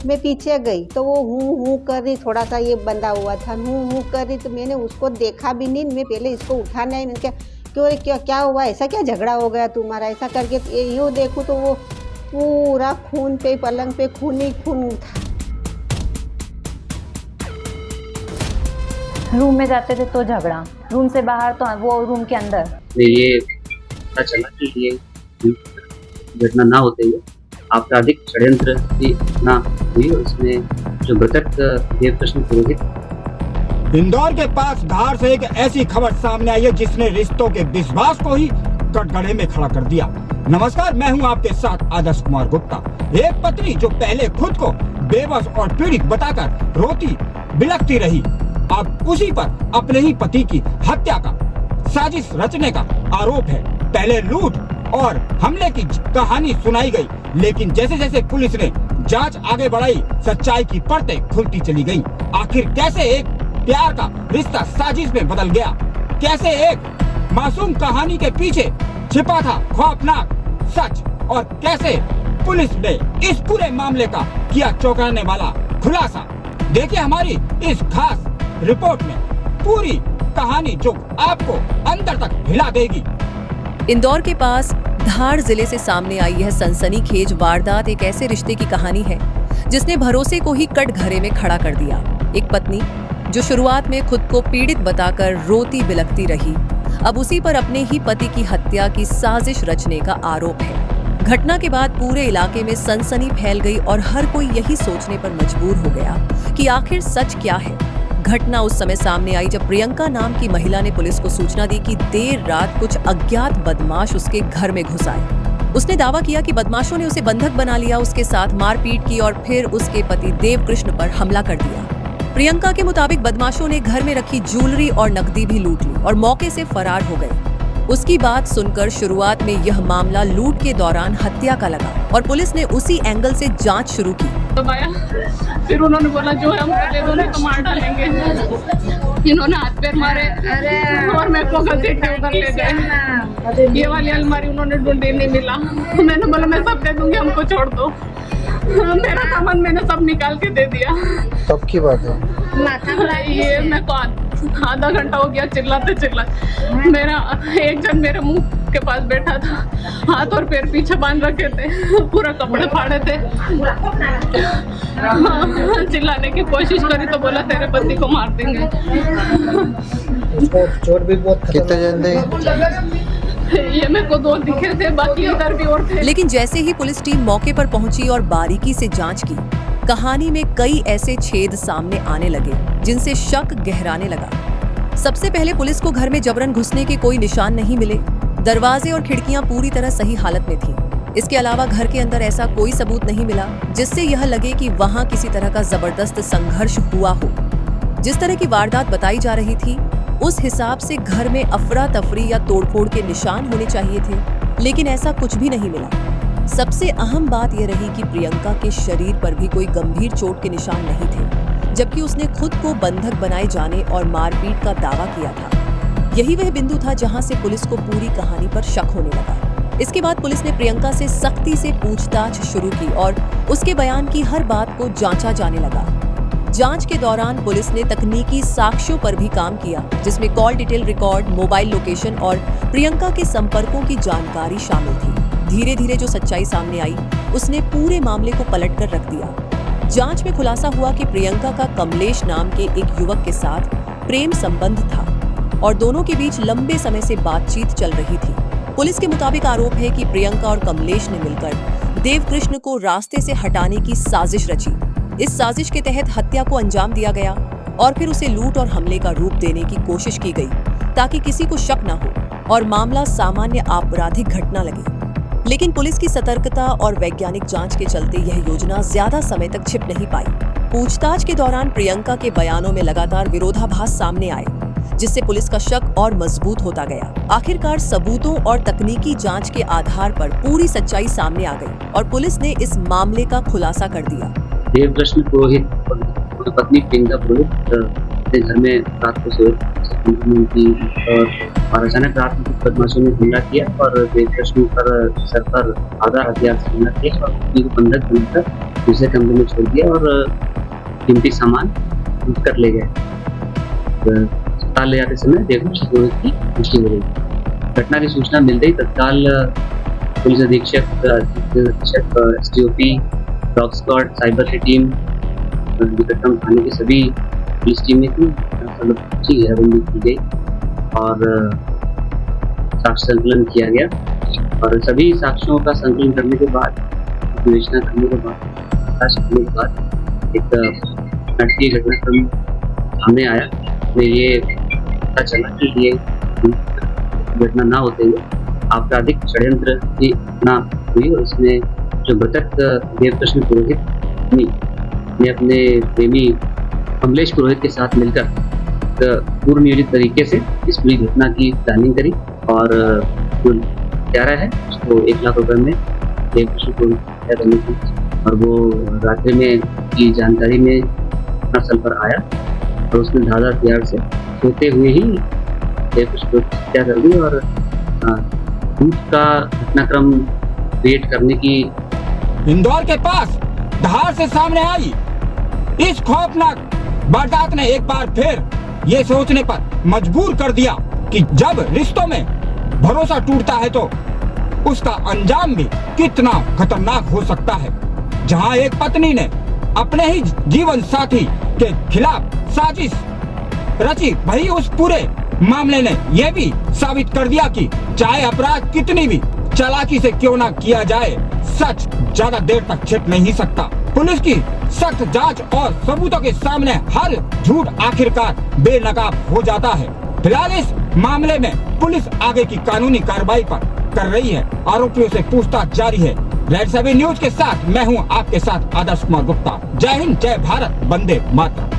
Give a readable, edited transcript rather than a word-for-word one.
मैं पीछे गई तो वो हूँ कर रही, थोड़ा सा ये बंधा हुआ था, हूँ कर रही, तो मैंने उसको देखा भी नहीं। मैं पहले इसको उठाने आई, मैंने क्या क्या क्या हुआ, ऐसा क्या झगड़ा हो गया तुम्हारा, ऐसा करके यूँ देखूँ तो वो पूरा खून पे, पलंग पे खून ही खून था। रूम में जाते थे तो झगड़ा, रूम से बाहर तो वो रूम के अंदर। ये पता चला कि ये घटना ना होते हुए आपराधिक षड्यंत्र की घटना हुई और इसमें जो मृतक देवकृष्ण पुरोहित। इंदौर के पास धार से एक ऐसी खबर सामने आई है जिसने रिश्तों के विश्वास को ही कटघरे में खड़ा कर दिया। नमस्कार, मैं हूं आपके साथ आदर्श कुमार गुप्ता। एक पत्नी जो पहले खुद को बेबस और पीड़ित बताकर रोती बिलखती रही, अब उसी पर अपने ही पति की हत्या का साजिश रचने का आरोप है। पहले लूट और हमले की कहानी सुनाई गई, लेकिन जैसे जैसे पुलिस ने जांच आगे बढ़ाई, सच्चाई की परतें खुलती चली गईं। आखिर कैसे एक प्यार का रिश्ता साजिश में बदल गया, कैसे एक मासूम कहानी के पीछे छिपा था खौफनाक सच, और कैसे पुलिस ने इस पूरे मामले का किया चौंकाने वाला खुलासा। देखिए हमारी इस खास रिपोर्ट में पूरी कहानी जो आपको अंदर तक हिला देगी। इंदौर के पास धार जिले से सामने आई यह सनसनीखेज वारदात एक ऐसे रिश्ते की कहानी है जिसने भरोसे को ही कटघरे में खड़ा कर दिया। एक पत्नी जो शुरुआत में खुद को पीड़ित बताकर रोती बिलखती रही, अब उसी पर अपने ही पति की हत्या की साजिश रचने का आरोप है। घटना के बाद पूरे इलाके में सनसनी फैल गई और हर कोई यही सोचने पर मजबूर हो गया कि आखिर सच क्या है। घटना उस समय सामने आई जब प्रियंका नाम की महिला ने पुलिस को सूचना दी कि देर रात कुछ अज्ञात बदमाश उसके घर में घुस आए। उसने दावा किया कि बदमाशों ने उसे बंधक बना लिया, उसके साथ मारपीट की और फिर उसके पति देवकृष्ण पर हमला कर दिया। प्रियंका के मुताबिक बदमाशों ने घर में रखी ज्वेलरी और नकदी भी लूट ली और मौके से फरार हो गए। उसकी बात सुनकर शुरुआत में यह मामला लूट के दौरान हत्या का लगा और पुलिस ने उसी एंगल से जांच शुरू की। फिर उन्होंने बोला जो है हम पहले दोनों को मार डालेंगे। इन्होंने हाथ पैर मारे और मेरे को घसीट के उधर ले गए। ये वाली अलमारी उन्होंने ढूंढी, नहीं मिला। मैंने बोला मैं सब दे दूंगी, हमको छोड़ दो। मेरा सामान मैंने सब निकाल के दे दिया। तब की बात है ये मैं को आधा घंटा हो गया चिल्लाते चिल्लाते। मेरा एक जन मेरे मुंह के पास बैठा था, हाथ और पैर पीछे बांध रखे थे, पूरा कपड़े फाड़े थे। चिल्लाने की कोशिश करी तो बोला तेरे पति को मार देंगे। चोट भी बहुत कितने जन थे? ये मेरे को दो दिखे थे, बाकी इधर भी और थे। लेकिन जैसे ही पुलिस टीम मौके पर पहुंची और बारीकी से जांच की, कहानी में कई ऐसे छेद सामने आने लगे जिनसे शक गहराने लगा। सबसे पहले पुलिस को घर में जबरन घुसने के कोई निशान नहीं मिले। दरवाजे और खिड़कियां पूरी तरह सही हालत में थीं। इसके अलावा घर के अंदर ऐसा कोई सबूत नहीं मिला जिससे यह लगे कि वहां किसी तरह का जबरदस्त संघर्ष हुआ हो। जिस तरह की वारदात बताई जा रही थी, उस हिसाब से घर में अफरा तफरी या तोड़फोड़ के निशान होने चाहिए थे, लेकिन ऐसा कुछ भी नहीं मिला। सबसे अहम बात यह रही कि प्रियंका के शरीर पर भी कोई गंभीर चोट के निशान नहीं थे, जबकि उसने खुद को बंधक बनाए जाने और मारपीट का दावा किया था। यही वह बिंदु था जहां से पुलिस को पूरी कहानी पर शक होने लगा। इसके बाद पुलिस ने प्रियंका से सख्ती से पूछताछ शुरू की और उसके बयान की हर बात को जांचा जाने लगा। जांच के दौरान पुलिस ने तकनीकी साक्ष्यों पर भी काम किया, जिसमें call detail record, mobile location और प्रियंका के संपर्कों की जानकारी शामिल थी। धीरे धीरे जो सच्चाई सामने आई, उसने पूरे मामले को पलट कर रख दिया। जांच में खुलासा हुआ कि प्रियंका का कमलेश नाम के एक युवक के साथ प्रेम संबंध था और दोनों के बीच लंबे समय से बातचीत चल रही थी। पुलिस के मुताबिक आरोप है कि प्रियंका और कमलेश ने मिलकर देवकृष्ण को रास्ते से हटाने की साजिश रची। इस साजिश के तहत हत्या को अंजाम दिया गया और फिर उसे लूट और हमले का रूप देने की कोशिश की गई ताकि किसी को शक न हो और मामला सामान्य आपराधिक घटना लगे। लेकिन पुलिस की सतर्कता और वैज्ञानिक जांच के चलते यह योजना ज्यादा समय तक छिप नहीं पाई। पूछताछ के दौरान प्रियंका के बयानों में लगातार विरोधाभास सामने आए, जिससे पुलिस का शक और मजबूत होता गया। आखिरकार सबूतों और तकनीकी जांच के आधार पर पूरी सच्चाई सामने आ गई और पुलिस ने इस मामले का खुलासा कर दिया। देवकृष्ण पुरोहित और पत्नी प्रियंका पुरोहित अपने घर में रात को सोए की और अचानक रात में कुछ बदमाशों ने हमला किया और देवकृष्ण पर सर पर आधा हथियार से हमला किया और पत्नी को बंधक बनाकर दूसरे कमरे में छोड़ दिया और कीमती सामान लूट कर ले गए। अस्पताल ले जाते समय बेहोश पुरोहित की पुष्टि हो गई। घटना की सूचना मिलते ही तत्काल पुलिस अधीक्षक SDOP, डॉग स्क्वाड, साइबर की टीम, निकटतम थाने की सभी पुलिस टीमें थी, घेराबंदी की गई और साक्ष्य संकलन किया गया और सभी साक्ष्यों का संकलन करने के बाद, विवेचना करने के बाद, करने के बाद एक नाटकीय घटनाक्रम सामने आया। तो ये पता चला कि ये घटना ना होते हुए आपराधिक षड्यंत्र की घटना हुई और इसमें जो मृतक देवकृष्ण पुरोहित ने अपने प्रेमी कमलेश पुरोहित के साथ मिलकर पूर्व नियोजित तरीके से इस पूरी घटना की प्लानिंग करी और जो हत्यारा है उसको 1 लाख रुपए में देवकृष्ण पुरोहित हत्या करनी थी और वो रात्रि में की जानकारी में घटनास्थल पर आया और उसने धारदार हथियार से सोते हुए ही देवकृष्ण पुरोहित की हत्या कर दी और लूट का घटनाक्रम क्रिएट करने की इंदौर के पास धार से सामने आई इस खौफनाक वारदात ने एक बार फिर ये सोचने पर मजबूर कर दिया कि जब रिश्तों में भरोसा टूटता है तो उसका अंजाम भी कितना खतरनाक हो सकता है। जहां एक पत्नी ने अपने ही जीवन साथी के खिलाफ साजिश रची, वही उस पूरे मामले ने यह भी साबित कर दिया कि चाहे अपराध कितनी भी चालाकी से क्यों ना किया जाए, सच ज्यादा देर तक छिप नहीं सकता। पुलिस की सख्त जांच और सबूतों के सामने हर झूठ आखिरकार बेनकाब हो जाता है। फिलहाल इस मामले में पुलिस आगे की कानूनी कार्रवाई पर कर रही है। आरोपियों से पूछताछ जारी है। रेड 7 न्यूज के साथ मैं हूं आपके साथ आदर्श कुमार गुप्ता। जय हिंद, जय भारत, वंदे मातरम।